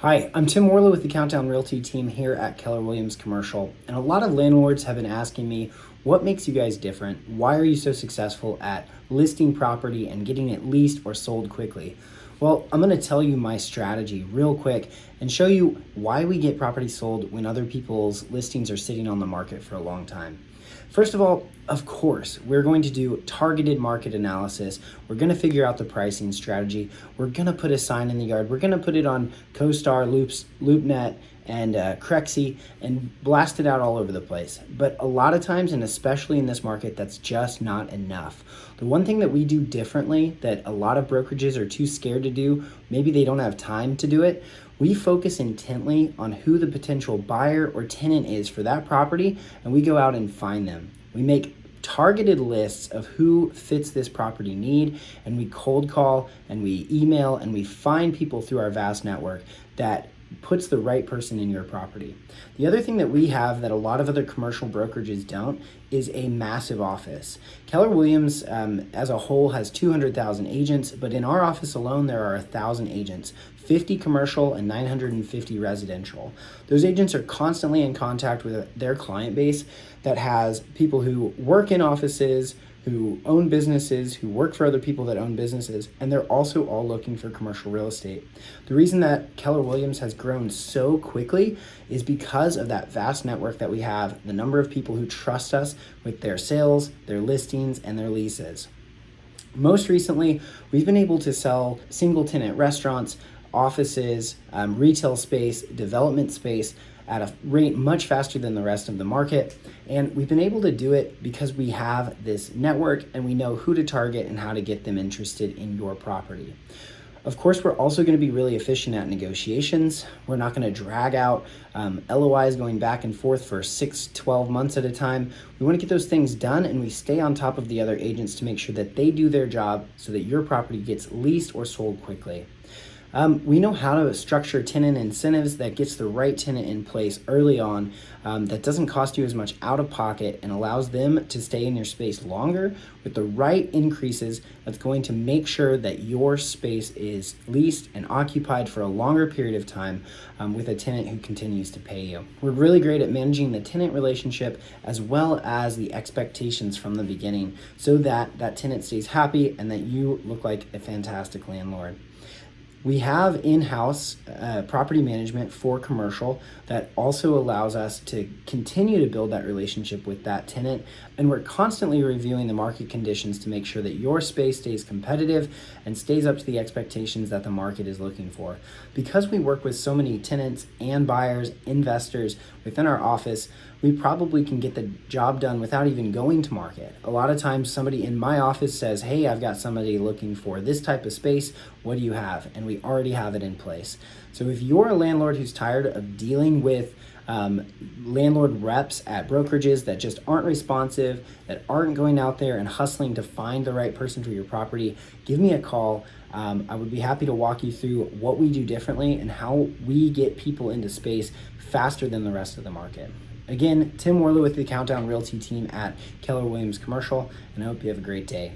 Hi, I'm Tim Warlow with the Countdown Realty team here at Keller Williams Commercial, and a lot of landlords have been asking me, what makes you guys different? Why are you so successful at listing property and getting it leased or sold quickly? Well, I'm going to tell you my strategy real quick and show you why we get property sold when other people's listings are sitting on the market for a long time. First of all, of course, we're going to do targeted market analysis. We're going to figure out the pricing strategy. We're going to put a sign in the yard. We're going to put it on CoStar, LoopNet, and Crexy and blast it out all over the place. But a lot of times, and especially in this market, that's just not enough. The one thing that we do differently that a lot of brokerages are too scared to do, maybe they don't have time to do it, we focus intently on who the potential buyer or tenant is for that property, and we go out and find them. We make targeted lists of who fits this property need, and we cold call and we email and we find people through our vast network that puts the right person in your property. The other thing that we have that a lot of other commercial brokerages don't is a massive office. Keller Williams as a whole has 200,000 agents, but in our office alone there are 1,000 agents, 50 commercial and 950 residential. Those agents are constantly in contact with their client base that has people who work in offices, who own businesses, who work for other people that own businesses, and they're also all looking for commercial real estate. The reason that Keller Williams has grown so quickly is because of that vast network that we have, the number of people who trust us with their sales, their listings, and their leases. Most recently, we've been able to sell single tenant restaurants, offices, retail space, development space, at a rate much faster than the rest of the market. And we've been able to do it because we have this network and we know who to target and how to get them interested in your property. Of course, we're also going to be really efficient at negotiations. We're not going to drag out LOIs going back and forth for 6-12 months at a time. We want to get those things done, and we stay on top of the other agents to make sure that they do their job so that your property gets leased or sold quickly. We know how to structure tenant incentives that gets the right tenant in place early on, that doesn't cost you as much out of pocket and allows them to stay in your space longer with the right increases that's going to make sure that your space is leased and occupied for a longer period of time with a tenant who continues to pay you. We're really great at managing the tenant relationship as well as the expectations from the beginning so that that tenant stays happy and that you look like a fantastic landlord. We have in-house property management for commercial that also allows us to continue to build that relationship with that tenant. And we're constantly reviewing the market conditions to make sure that your space stays competitive and stays up to the expectations that the market is looking for. Because we work with so many tenants and buyers, investors within our office, we probably can get the job done without even going to market. A lot of times somebody in my office says, hey, I've got somebody looking for this type of space. What do you have? And we already have it in place. So if you're a landlord who's tired of dealing with landlord reps at brokerages that just aren't responsive, that aren't going out there and hustling to find the right person for your property, give me a call. I would be happy to walk you through what we do differently and how we get people into space faster than the rest of the market. Again, Tim Warlow with the Countdown Realty team at Keller Williams Commercial, and I hope you have a great day.